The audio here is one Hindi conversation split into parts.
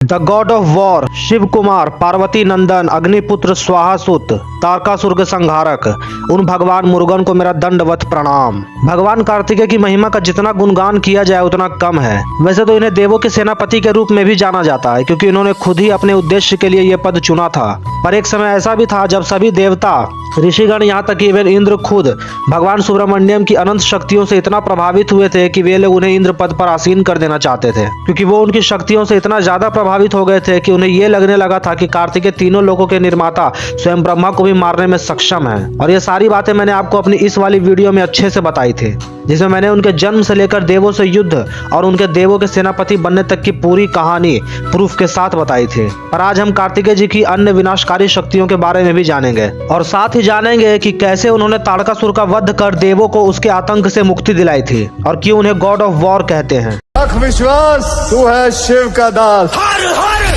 The god of war Shiva Kumar Parvati Nandan अग्निपुत्र स्वाहासुत तारकासुर के संहारक उन भगवान मुरुगन को मेरा दंडवत प्रणाम। भगवान कार्तिकेय की महिमा का जितना गुणगान किया जाए उतना कम है। वैसे तो इन्हें देवों के सेनापति के रूप में भी जाना जाता है, क्योंकि इन्होंने खुद ही अपने उद्देश्य के लिए यह पद चुना था। पर एक समय ऐसा भी था जब सभी देवता, ऋषिगण, यहाँ तक कि इवन इंद्र खुद भगवान सुब्रमण्यम की अनंत शक्तियों से इतना प्रभावित हुए थे कि वे लोग उन्हें इंद्र पद पर आसीन कर देना चाहते थे, क्योंकि वो उनकी शक्तियों से इतना ज्यादा प्रभावित हो गए थे कि उन्हें ये लगने लगा था कि कार्तिकेय तीनों लोगों के निर्माता स्वयं ब्रह्मा को भी मारने में सक्षम है। और ये सारी बातें मैंने आपको अपनी इस वाली वीडियो में अच्छे से बताई थी, जिसमें मैंने उनके जन्म से लेकर देवों से युद्ध और उनके देवों के सेनापति बनने तक की पूरी कहानी प्रूफ के साथ बताई थी। और आज हम कार्तिकेय जी की अन्य विनाशकारी शक्तियों के बारे में भी जानेंगे, और साथ ही जानेंगे कि कैसे उन्होंने तारकासुर का वध कर देवों को उसके आतंक से मुक्ति दिलाई थी, और क्यों उन्हें गॉड ऑफ वॉर कहते हैं। रख विश्वास, तू है शिव का दास। हर हर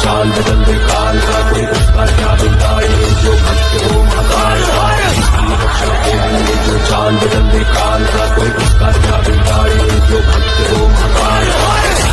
चाल बदल दे काल का, कोई उसका क्या बिगाड़े जो भक्त हो महाकाल। जो चाल बदल दे काल का, कोई उसका क्या बिगाड़े जो भक्त हो महाकाल।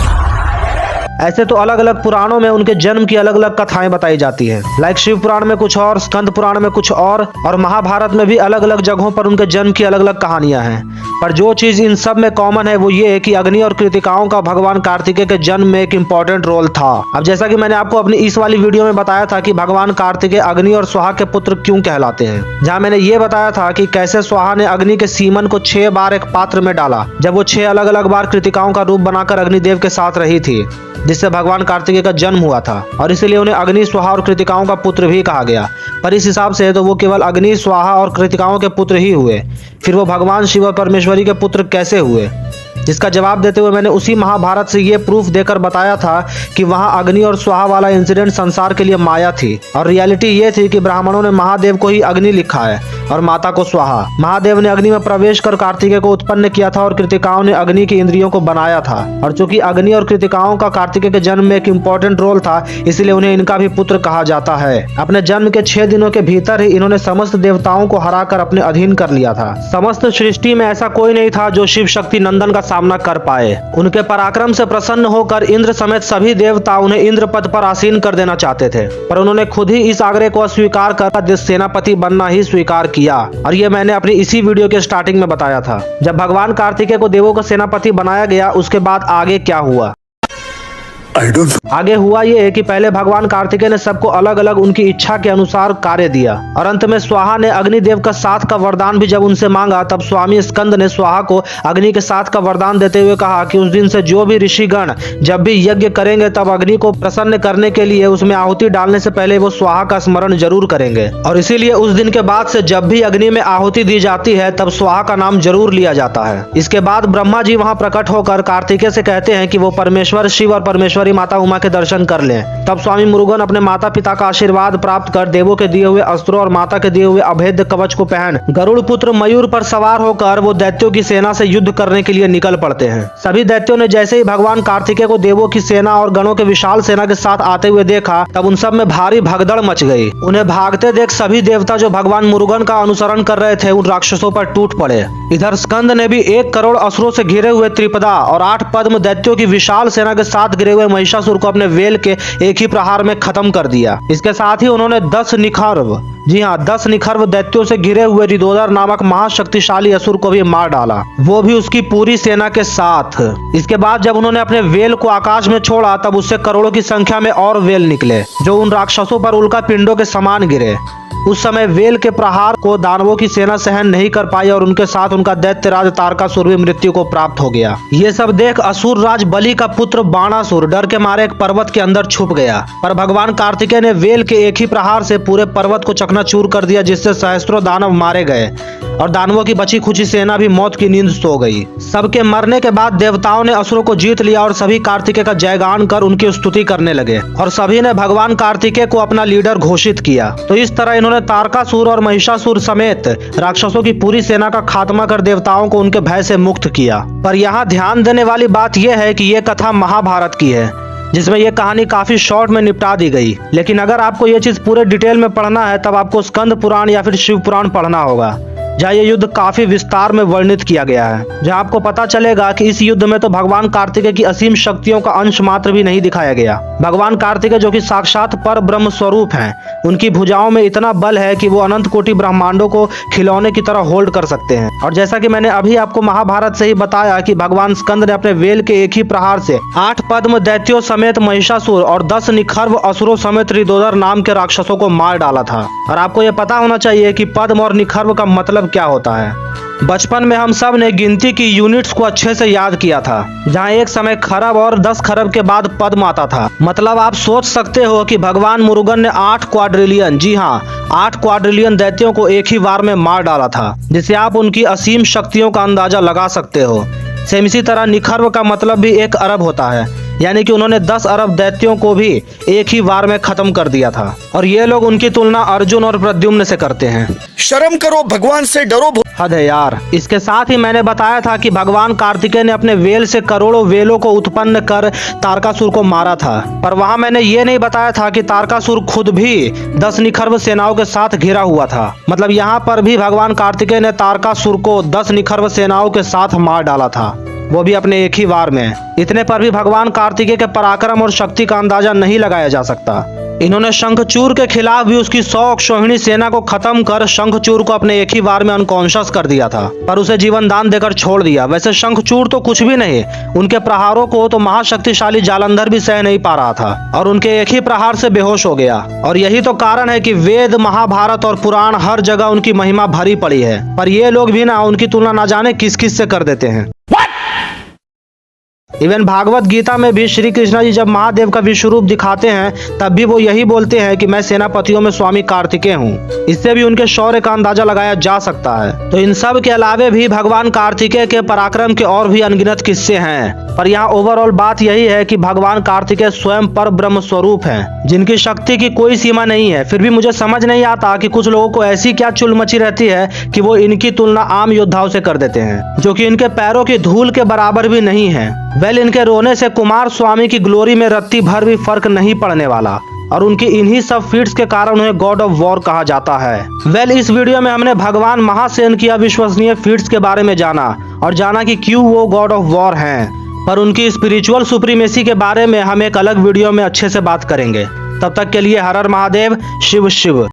ऐसे तो अलग अलग पुराणों में उनके जन्म की अलग अलग कथाएं बताई जाती हैं। लाइक शिव पुराण में कुछ और, स्कंद पुराण में कुछ और महाभारत में भी अलग अलग जगहों पर उनके जन्म की अलग अलग कहानियां हैं। पर जो चीज इन सब में कॉमन है वो ये है कि अग्नि और कृतिकाओं का भगवान कार्तिकेय के जन्म में एक इंपॉर्टेंट रोल था। अब जैसा कि मैंने आपको अपनी इस वाली वीडियो में बताया था कि भगवान कार्तिकेय अग्नि और स्वाहा के पुत्र क्यों कहलाते हैं, जहाँ मैंने ये बताया था कि कैसे स्वाहा ने अग्नि के सीमन को 6 बार एक पात्र में डाला, जब वो 6 अलग अलग बार कृतिकाओं का रूप बनाकर अग्निदेव के साथ रही थी, जिससे भगवान कार्तिकेय का जन्म हुआ था, और इसीलिए उन्हें अग्नि, स्वाहा और कृतिकाओं का पुत्र भी कहा गया। पर इस हिसाब से तो वो केवल अग्नि, स्वाहा और कृतिकाओं के पुत्र ही हुए। फिर वो भगवान शिव और परमेश्वरी के पुत्र कैसे हुए, जिसका जवाब देते हुए मैंने उसी महाभारत से ये प्रूफ देकर बताया था कि वहाँ अग्नि और स्वाहा वाला इंसिडेंट संसार के लिए माया थी, और रियलिटी ये थी कि ब्राह्मणों ने महादेव को ही अग्नि लिखा है और माता को स्वाहा। महादेव ने अग्नि में प्रवेश कर कार्तिकेय को उत्पन्न किया था और कृतिकाओं ने अग्नि की इंद्रियों को बनाया था। और चूंकि अग्नि और कृतिकाओं का कार्तिकेय के जन्म में एक इम्पोर्टेंट रोल था, इसलिए उन्हें इनका भी पुत्र कहा जाता है। अपने जन्म के 6 दिनों के भीतर ही इन्होंने समस्त देवताओं को हराकर अपने अधीन कर लिया था। समस्त सृष्टि में ऐसा कोई नहीं था जो शिव शक्ति नंदन का सामना कर पाए। उनके पराक्रम से प्रसन्न होकर इंद्र समेत सभी देवता उन्हें इंद्र पद पर आसीन कर देना चाहते थे, पर उन्होंने खुद ही इस आग्रह को अस्वीकार कर सेनापति बनना ही स्वीकार किया। और ये मैंने अपनी इसी वीडियो के स्टार्टिंग में बताया था। जब भगवान कार्तिकेय को देवों का सेनापति बनाया गया, उसके बाद आगे क्या हुआ? आगे हुआ ये है कि पहले भगवान कार्तिकेय ने सबको अलग अलग उनकी इच्छा के अनुसार कार्य दिया, और अंत में स्वाहा ने अग्निदेव का साथ का वरदान भी जब उनसे मांगा, तब स्वामी स्कंद ने स्वाहा को अग्नि के साथ का वरदान देते हुए कहा कि उस दिन से जो भी ऋषिगण जब भी यज्ञ करेंगे तब अग्नि को प्रसन्न करने के लिए उसमें आहुति डालने से पहले वो स्वाहा का स्मरण जरूर करेंगे। और इसीलिए उस दिन के बाद से जब भी अग्नि में आहुति दी जाती है तब स्वाहा का नाम जरूर लिया जाता है। इसके बाद ब्रह्मा जी वहाँ प्रकट होकर कार्तिकेय से कहते हैं कि वो परमेश्वर शिव और परमेश्वरी माता उमा के दर्शन कर लें। तब स्वामी मुरुगन अपने माता पिता का आशीर्वाद प्राप्त कर देवों के दिए हुए अस्त्रों और माता के दिए हुए अभेद्य कवच को पहन गरुड़ पुत्र मयूर पर सवार होकर वो दैत्यों की सेना से युद्ध करने के लिए निकल पड़ते हैं। सभी दैत्यों ने जैसे ही भगवान कार्तिकेय को देवों की सेना और गणों के विशाल सेना के साथ आते हुए देखा, तब उन सब में भारी भगदड़ मच गई। उन्हें भागते देख सभी देवता जो भगवान मुरुगन का अनुसरण कर रहे थे उन राक्षसों पर टूट पड़े। इधर स्कंद ने भी 1 करोड़ असुरों से घिरे हुए त्रिपदा और 8 पद्म दैत्यों की विशाल सेना के साथ घिरे हुए महिषासुर को अपने वेल के एक ही प्रहार में खत्म कर दिया। इसके साथ ही उन्होंने 10 निखर्व, जी हाँ 10 निखर्व दैत्यों से घिरे हुए रिदोदर नामक महाशक्तिशाली असुर को भी मार डाला, वो भी उसकी पूरी सेना के साथ। इसके बाद जब उन्होंने अपने वेल को आकाश में छोड़ा, तब उससे करोड़ों की संख्या में और वेल निकले जो उन राक्षसों पर उल्का पिंडों के समान गिरे। उस समय वेल के प्रहार को दानवों की सेना सहन नहीं कर पाई और उनके साथ उनका दैत्यराज तारकासुर भी मृत्यु को प्राप्त हो गया। ये सब देख असुर राज बलि का पुत्र बाणासुर डर के मारे एक पर्वत के अंदर छुप गया, पर भगवान कार्तिकेय ने वेल के एक ही प्रहार से पूरे पर्वत को चकनाचूर कर दिया, जिससे सहस्त्रों दानव मारे गए और दानवों की बची खुची सेना भी मौत की नींद सो गई। सबके मरने के बाद देवताओं ने असुरों को जीत लिया और सभी कार्तिकेय का जयगान कर उनकी स्तुति करने लगे, और सभी ने भगवान कार्तिकेय को अपना लीडर घोषित किया। तो इस तरह इन्होंने तारकासुर और महिषासुर समेत राक्षसों की पूरी सेना का खात्मा कर देवताओं को उनके भय से मुक्त किया। पर यहाँ ध्यान देने वाली बात यह है कि यह कथा महाभारत की है, जिसमें यह कहानी काफी शॉर्ट में निपटा दी गई। लेकिन अगर आपको यह चीज पूरे डिटेल में पढ़ना है तब आपको स्कंद पुराण या फिर शिव पुराण पढ़ना होगा। जहाँ ये युद्ध काफी विस्तार में वर्णित किया गया है, जहाँ आपको पता चलेगा कि इस युद्ध में तो भगवान कार्तिकेय की असीम शक्तियों का अंश मात्र भी नहीं दिखाया गया। भगवान कार्तिकेय जो कि साक्षात पर ब्रह्म स्वरूप हैं, उनकी भुजाओं में इतना बल है कि वो अनंत कोटि ब्रह्मांडों को खिलौने की तरह होल्ड कर सकते हैं। और जैसा कि मैंने अभी आपको महाभारत से ही बताया कि भगवान स्कंद ने अपने वेल के एक ही प्रहार से 8 पद्म दैत्यों समेत महिषासुर और 10 निखर्व असुरों समेत त्रिदोदर नाम के राक्षसों को मार डाला था। और आपको यह पता होना चाहिए कि पद्म और निखर्व का मतलब क्या होता है। बचपन में हम सब ने गिनती की यूनिट्स को अच्छे से याद किया था, जहां एक समय खरब और 10 खरब के बाद पद्म आता था। मतलब आप सोच सकते हो कि भगवान मुरुगन ने 8 क्वाड्रिलियन, जी हाँ 8 क्वाड्रिलियन दैत्यों को एक ही बार में मार डाला था, जिससे आप उनकी असीम शक्तियों का अंदाजा लगा सकते हो। सेम इसी तरह निखर्व का मतलब भी 1 अरब होता है, यानी कि उन्होंने 10 अरब दैत्यों को भी एक ही बार में खत्म कर दिया था। और ये लोग उनकी तुलना अर्जुन और प्रद्युम्न से करते हैं। शर्म करो, भगवान से डरो। हद है यार। इसके साथ ही मैंने बताया था कि भगवान कार्तिकेय ने अपने वेल से करोड़ों वेलों को उत्पन्न कर तारकासुर को मारा था, पर वहां मैंने ये नहीं बताया था कि तारकासुर खुद भी 10 निखर्व सेनाओं के साथ घिरा हुआ था। मतलब यहाँ पर भी भगवान कार्तिकेय ने तारकासुर को 10 निखर्व सेनाओं के साथ मार डाला था, वो भी अपने एक ही वार में। इतने पर भी भगवान कार्तिकेय के पराक्रम और शक्ति का अंदाजा नहीं लगाया जा सकता। इन्होंने शंखचूर के खिलाफ भी उसकी 100 अक्षौहिणी सेना को खत्म कर शंखचूर को अपने एक ही वार में अनकॉन्शियस कर दिया था, पर उसे जीवन दान देकर छोड़ दिया। वैसे शंखचूर तो कुछ भी नहीं, उनके प्रहारों को तो महाशक्तिशाली जालंधर भी सह नहीं पा रहा था और उनके एक ही प्रहार से बेहोश हो गया। और यही तो कारण है कि वेद, महाभारत और पुराण हर जगह उनकी महिमा भरी पड़ी है, पर ये लोग भी ना उनकी तुलना ना जाने किस किस से कर देते हैं। इवन भागवत गीता में भी श्री कृष्ण जी जब महादेव का विश्व रूप दिखाते हैं, तब भी वो यही बोलते हैं कि मैं सेनापतियों में स्वामी कार्तिकेय हूँ। इससे भी उनके शौर्य का अंदाजा लगाया जा सकता है। तो इन सब के अलावे भी भगवान कार्तिकेय के पराक्रम के और भी अनगिनत किस्से हैं, पर यहाँ ओवरऑल बात यही है कि भगवान कार्तिकेय स्वयं पर ब्रह्म स्वरूप हैं, जिनकी शक्ति की कोई सीमा नहीं है। फिर भी मुझे समझ नहीं आता कि कुछ लोगों को ऐसी क्या चुल मची रहती है कि वो इनकी तुलना आम योद्धाओं से कर देते हैं, जो कि इनके पैरों की धूल के बराबर भी नहीं है। इनके रोने से कुमार स्वामी की ग्लोरी में रत्ती भर भी फर्क नहीं पड़ने वाला, और उनकी इन्हीं सब फीट्स के कारण उन्हें गॉड ऑफ वॉर कहा जाता है। इस वीडियो में हमने भगवान महासेन की अविश्वसनीय फीट्स के बारे में जाना, और जाना कि क्यों वो गॉड ऑफ वॉर हैं, पर उनकी स्पिरिचुअल सुप्रीमेसी के बारे में हम एक अलग वीडियो में अच्छे से बात करेंगे। तब तक के लिए हर हर महादेव, शिव शिव।